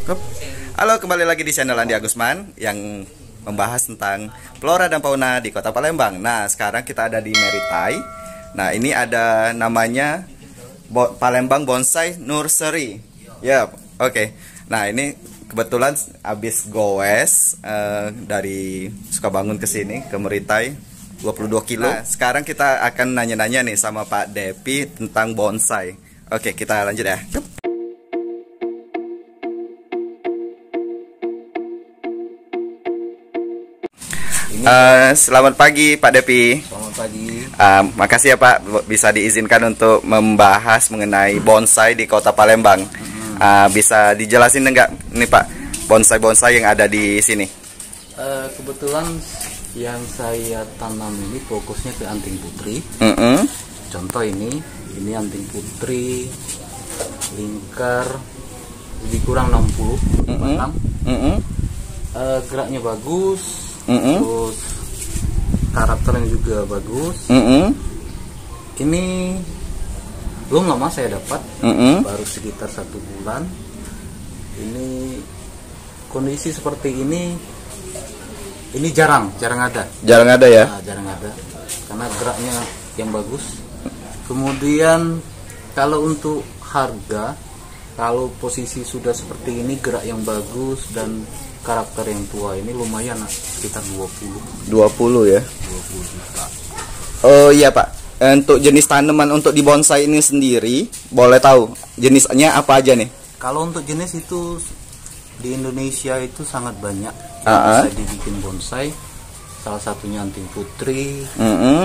Hup. Halo, kembali lagi di channel Andi Agusman yang membahas tentang flora dan fauna di Kota Palembang. Nah, sekarang kita ada di Meritai. Nah, ini ada namanya Palembang Bonsai Nursery. Ya, oke. Nah, ini kebetulan habis goes dari Sukabangun ke sini ke Meritai 22 kilo. Nah, sekarang kita akan nanya-nanya nih sama Pak Depi tentang bonsai. Oke, kita lanjut ya. Selamat pagi Pak Depi. Selamat pagi. Makasih ya Pak bisa diizinkan untuk membahas mengenai bonsai di Kota Palembang. Bisa dijelasin enggak nih Pak bonsai-bonsai yang ada di sini? Kebetulan yang saya tanam ini fokusnya ke anting putri. Contoh ini anting putri lingkar lebih kurang 60 batang. Geraknya bagus. Terus karakternya juga bagus. Ini belum lama saya dapat, baru sekitar 1 bulan. Ini kondisi seperti ini jarang ada. Jarang ada ya? Nah, jarang ada, karena geraknya yang bagus. Kemudian kalau untuk harga, kalau posisi sudah seperti ini, gerak yang bagus dan karakter yang tua, ini lumayan sekitar 20 ya, 20 juta. Oh iya Pak, untuk jenis tanaman untuk di bonsai ini sendiri boleh tahu jenisnya apa aja nih? Kalau untuk jenis itu di Indonesia itu sangat banyak yang bisa dibikin bonsai. Salah satunya anting putri.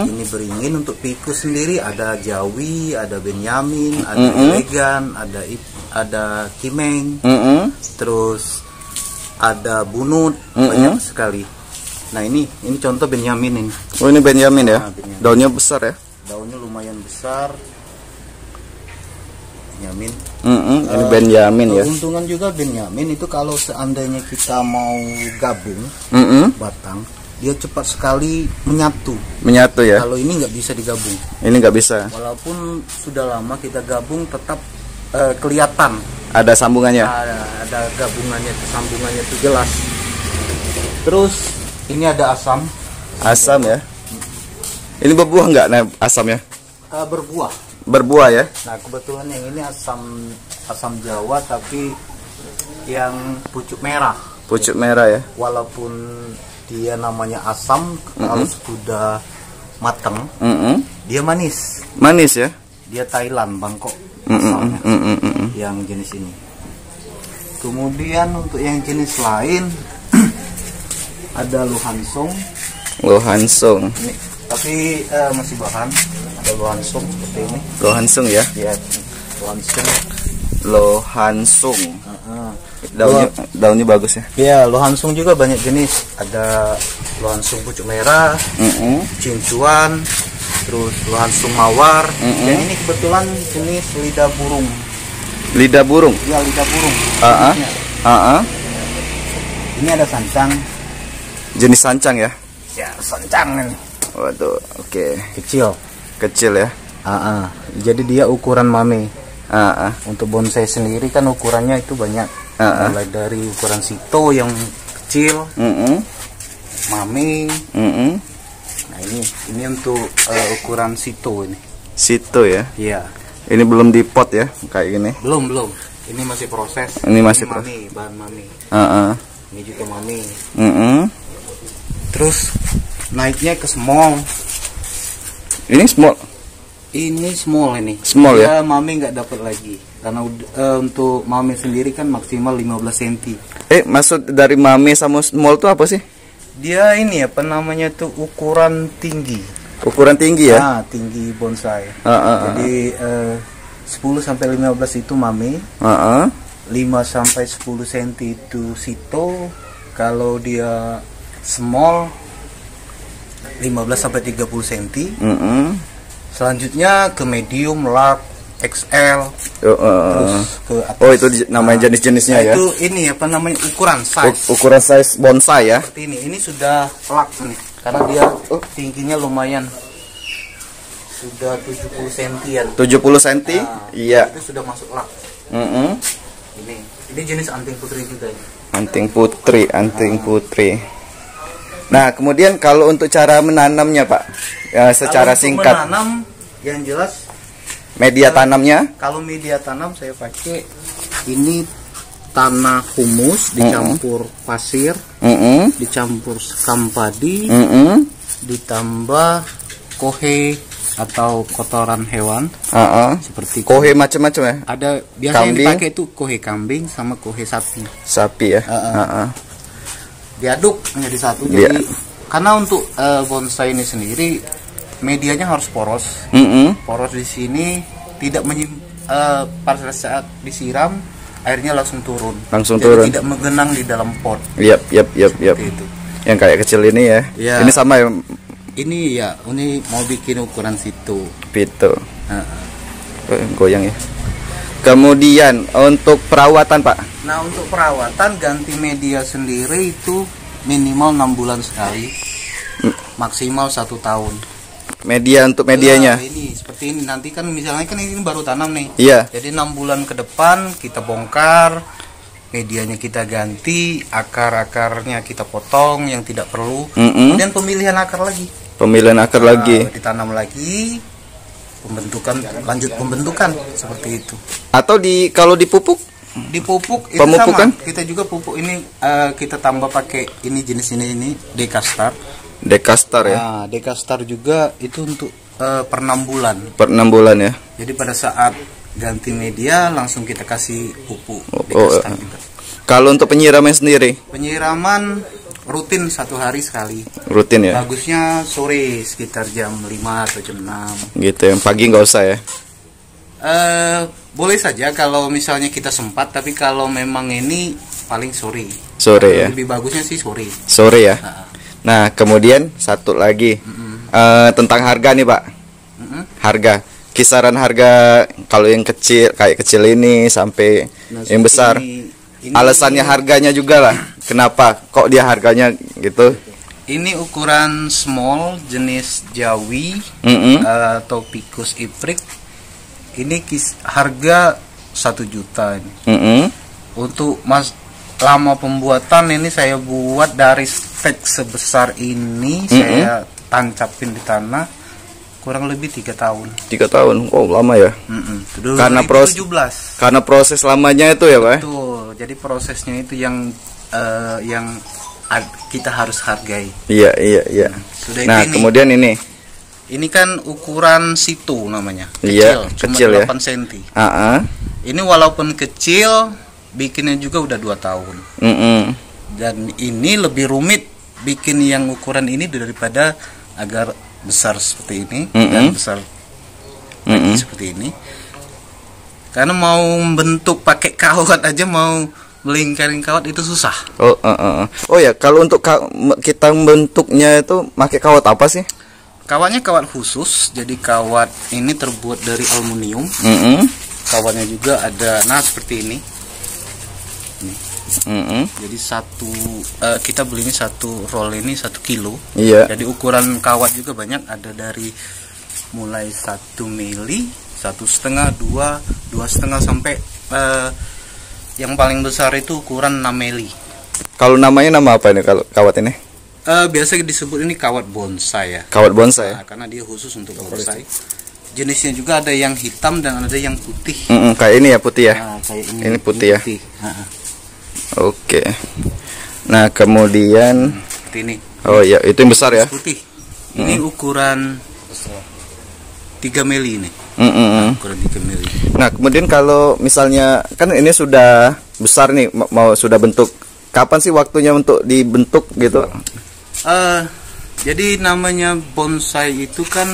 Ini beringin. Untuk pikus sendiri ada Jawi, ada Benyamin, ada elegan, ada Kimeng, terus ada bunut, banyak sekali. Nah ini contoh Benyamin ini. Oh ini Benyamin ya? Benyamin. Daunnya besar ya? Daunnya lumayan besar. Benyamin. Ini Benyamin ya? Keuntungan juga Benyamin itu kalau seandainya kita mau gabung batang, dia cepat sekali menyatu. Menyatu ya? Kalau ini nggak bisa digabung. Ini nggak bisa. Walaupun sudah lama kita gabung, tetap kelihatan. Ada sambungannya? Ada gabungannya, sambungannya itu jelas. Terus ini ada asam. Asam ya? Ini berbuah nggak asamnya? Berbuah. Berbuah ya? Nah kebetulan yang ini asam Jawa, tapi yang pucuk merah. Pucuk merah ya? Walaupun dia namanya asam, kalau sudah matang, dia manis. Manis ya? Dia Thailand, Bangkok asalnya, yang jenis ini. Kemudian untuk yang jenis lain ada Lohansung. Lohansung. Ini, tapi masih bahan. Ada Lohansung seperti ini. Lohansung ya? Ya, Lohansung. Lohansung. Daunnya bagus ya? Ya, Lohansung juga banyak jenis. Ada Lohansung pucuk merah, cincuan, terus Lohansung mawar. Yang ini kebetulan jenis lidah burung. Lidah burung? Ya, lidah burung. Ini ada sancang. Jenis sancang ya? Ya, sancang ini. Waduh, oke. Kecil ya? Jadi dia ukuran mame. Untuk bonsai sendiri kan ukurannya itu banyak. Mulai dari ukuran sito yang kecil, mame. Nah ini untuk ukuran sito ini. Sito ya? Iya. Ini belum di pot ya, kayak gini? Belum. Ini masih proses. Ini masih proses. Bahan mame. Ini juga mame. Terus naiknya ke small. Ini small. Ini small ini. Small ya? Mame nggak dapat lagi. Karena untuk mame sendiri kan maksimal 15 cm. Maksud dari mame sama small itu apa sih? Dia ini apa namanya tuh ukuran tinggi. Ukuran tinggi ya? Tinggi bonsai. Jadi 10 sampai 15 itu mame. 5 sampai 10 cm itu sito. Kalau dia small 15 sampai 30 cm. Selanjutnya ke medium, large, XL, terus ke atas. Oh itu namanya jenis-jenisnya ya? Itu ini apa namanya ukuran size. Ukuran size bonsai ya? Seperti ini. Ini sudah large nih, karena dia tingginya lumayan. Sudah 70 cm-an. 70 cm? Iya. Itu sudah masuk large. Ini Ini jenis anting putri juga ini. Anting putri, anting putri. Nah, kemudian kalau untuk cara menanamnya, Pak, ya, secara singkat. Menanam yang jelas Media tanamnya? Kalau media tanam saya pakai ini tanah humus dicampur pasir, dicampur sekam padi, ditambah kohe atau kotoran hewan, seperti kohe macam-macam ya. Ada biasanya kambing. Dipakai itu kohe kambing sama kohe sapi. Sapi ya. Diaduk menjadi satu. Jadi karena untuk bonsai ini sendiri medianya harus poros. Poros di sini tidak pada saat disiram airnya langsung turun. Jadi tidak menggenang di dalam pot. Yap. Itu. Yang kayak kecil ini ya. Ini sama ya. Ini ya, ini mau bikin ukuran situ. Gitu. Goyang ya. Kemudian untuk perawatan, Pak. Nah, untuk perawatan ganti media sendiri itu minimal 6 bulan sekali, maksimal 1 tahun. Media untuk medianya. Nah, ini seperti ini. Nanti kan misalnya kan ini baru tanam nih. Iya. Jadi 6 bulan ke depan kita bongkar, medianya kita ganti, akar-akarnya kita potong yang tidak perlu. Kemudian pemilihan akar lagi. Ditanam lagi, lanjut pembentukan seperti itu. Atau kalau dipupuk? Dipupuk itu pemupukan? Sama. Kita juga pupuk ini kita tambah pakai ini jenis ini Dekastar. Dekastar ya. Nah, Dekastar juga itu untuk per 6 bulan. Per 6 bulan ya. Jadi pada saat ganti media langsung kita kasih pupuk Dekastar juga. Kalau untuk penyiraman sendiri? Penyiraman rutin 1 hari sekali. Rutin ya. Bagusnya sore sekitar jam 5 atau jam 6. Gitu, yang pagi nggak usah ya. Boleh saja kalau misalnya kita sempat, tapi kalau memang ini paling sore. Sore ya. Lebih bagusnya sih sore. Sore ya. Nah, kemudian satu lagi tentang harga nih, Pak. Harga, kisaran harga kalau yang kecil kayak kecil ini sampai yang besar. Alasannya harganya juga lah. Kenapa kok dia harganya gitu? Ini ukuran small jenis Jawi atau Ficus Ifrik. Ini harga 1 juta ini. Untuk lama pembuatan ini saya buat dari stek sebesar ini, saya tancapin di tanah kurang lebih 3 tahun. 3 tahun, oh lama ya. Karena proses lamanya itu ya, Pak. Betul. Jadi prosesnya itu yang kita harus hargai. Iya. Nah, kemudian ini kan ukuran situ namanya. Kecil cuma ya. 8 cm. Ini walaupun kecil, bikinnya juga udah 2 tahun. Dan ini lebih rumit bikin yang ukuran ini daripada agar besar seperti ini dan besar lagi seperti ini. Karena mau bentuk pakai kawat aja, mau melingkarin kawat itu susah. Oh ya, kalau untuk kita bentuknya itu pakai kawat apa sih? Kawatnya kawat khusus, jadi kawat ini terbuat dari aluminium. Kawatnya juga ada, nah seperti ini. Jadi kita beli ini 1 roll ini 1 kilo. Jadi ukuran kawat juga banyak, ada dari mulai 1 mili, 1,5, 2,5 sampai yang paling besar itu ukuran 6 mili. Kalau namanya nama apa ini kalau kawat ini? Biasa disebut ini kawat bonsai ya. Kawat bonsai. Nah, karena dia khusus untuk bonsai. Jenisnya juga ada yang hitam dan ada yang putih. Kayak ini ya, putih ya. Nah, kayak ini putih ya. Oke. Nah, kemudian seperti ini. Oh ya, itu yang besar ya. Putih. Ini ukuran 3 mili ini. Ukuran 3 mili. Nah, kemudian kalau misalnya kan ini sudah besar nih, mau sudah bentuk. Kapan sih waktunya untuk dibentuk gitu? Jadi namanya bonsai itu kan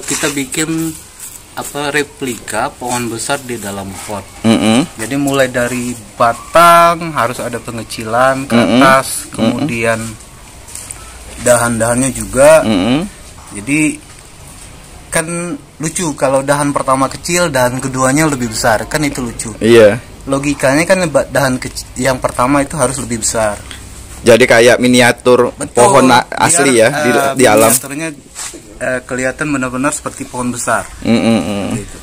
kita bikin replika pohon besar di dalam pot. Jadi mulai dari batang harus ada pengecilan ke atas, kemudian dahan-dahannya juga. Jadi kan lucu kalau dahan pertama kecil, dahan keduanya lebih besar, kan itu lucu. Iya. Logikanya kan dahan yang pertama itu harus lebih besar. Jadi kayak miniatur. Betul, pohon asli ya di alam. Miniaturnya kelihatan benar-benar seperti pohon besar. Gitu.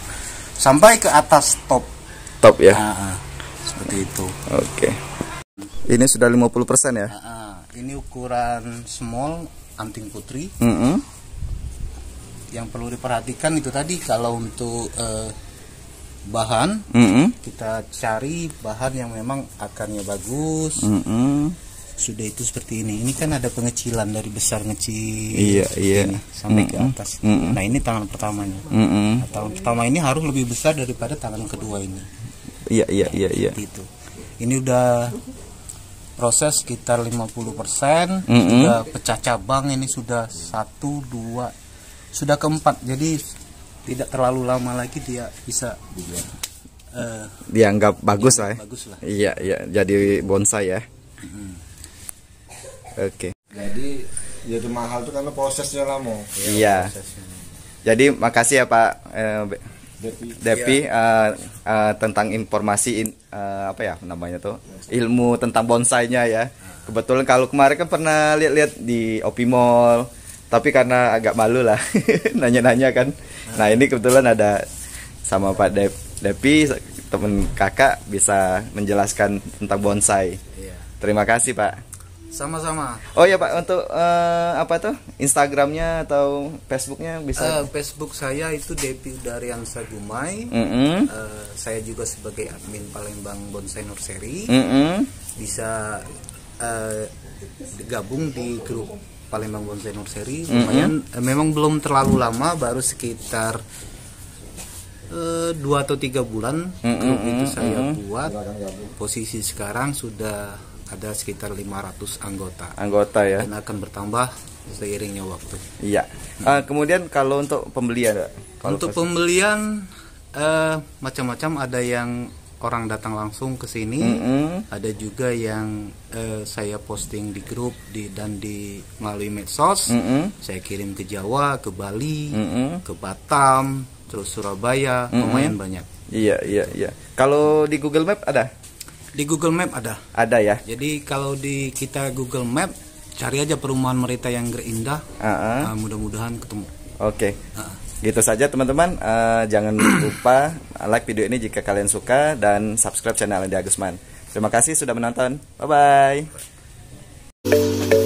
Sampai ke atas top ya. seperti itu. Oke. Ini sudah 50% ya? Ini ukuran small anting putri. Yang perlu diperhatikan itu tadi, kalau untuk bahan, kita cari bahan yang memang akarnya bagus. Sudah itu seperti ini. Ini kan ada pengecilan dari besar ngecil ini, sampai ke atas. Nah, ini tangan pertamanya. Nah, tangan pertama ini harus lebih besar daripada tangan kedua ini. Iya. Itu. Ini udah proses sekitar 50%. Sudah pecah cabang, ini sudah 1, 2, sudah keempat. Jadi tidak terlalu lama lagi dia bisa dianggap bagus lah. Bagus lah. Iya, jadi bonsai ya. Oke. Jadi mahal tuh karena prosesnya lama. Iya. Jadi makasih ya Pak Depi tentang informasi apa ya namanya tuh, ilmu tentang bonsainya ya. Kebetulan kalau kemarin kan pernah lihat di Opi Mall, tapi karena agak malu lah nanya-nanya kan. Nah, ini kebetulan ada sama Pak Depi, temen kakak, bisa menjelaskan tentang bonsai. Terima kasih Pak. Sama-sama. Oh ya Pak, untuk apa tuh Instagramnya atau Facebooknya bisa? Facebook saya itu Depi Udariansa Gumai. Saya juga sebagai admin Palembang Bonsai Nursery. Bisa gabung di grup Palembang Bonsai Nursery. Lumayan, memang belum terlalu lama, baru sekitar 2 atau 3 bulan grup itu saya buat. Posisi sekarang sudah ada sekitar 500 anggota ya, dan akan bertambah seiringnya waktu. Iya. Kemudian kalau untuk pembelian, pembelian macam-macam. Ada yang orang datang langsung ke sini, ada juga yang saya posting di grup dan melalui medsos. Saya kirim ke Jawa, ke Bali, ke Batam, terus Surabaya, lumayan banyak. Iya. Kalau di Google Map ada? Di Google Map ada. Ada ya. Jadi kalau di kita Google Map, cari aja perumahan Merita yang Indah. Mudah-mudahan ketemu. Oke. Gitu saja teman-teman. Jangan lupa like video ini jika kalian suka dan subscribe channel Andi Agusman. Terima kasih sudah menonton. Bye bye.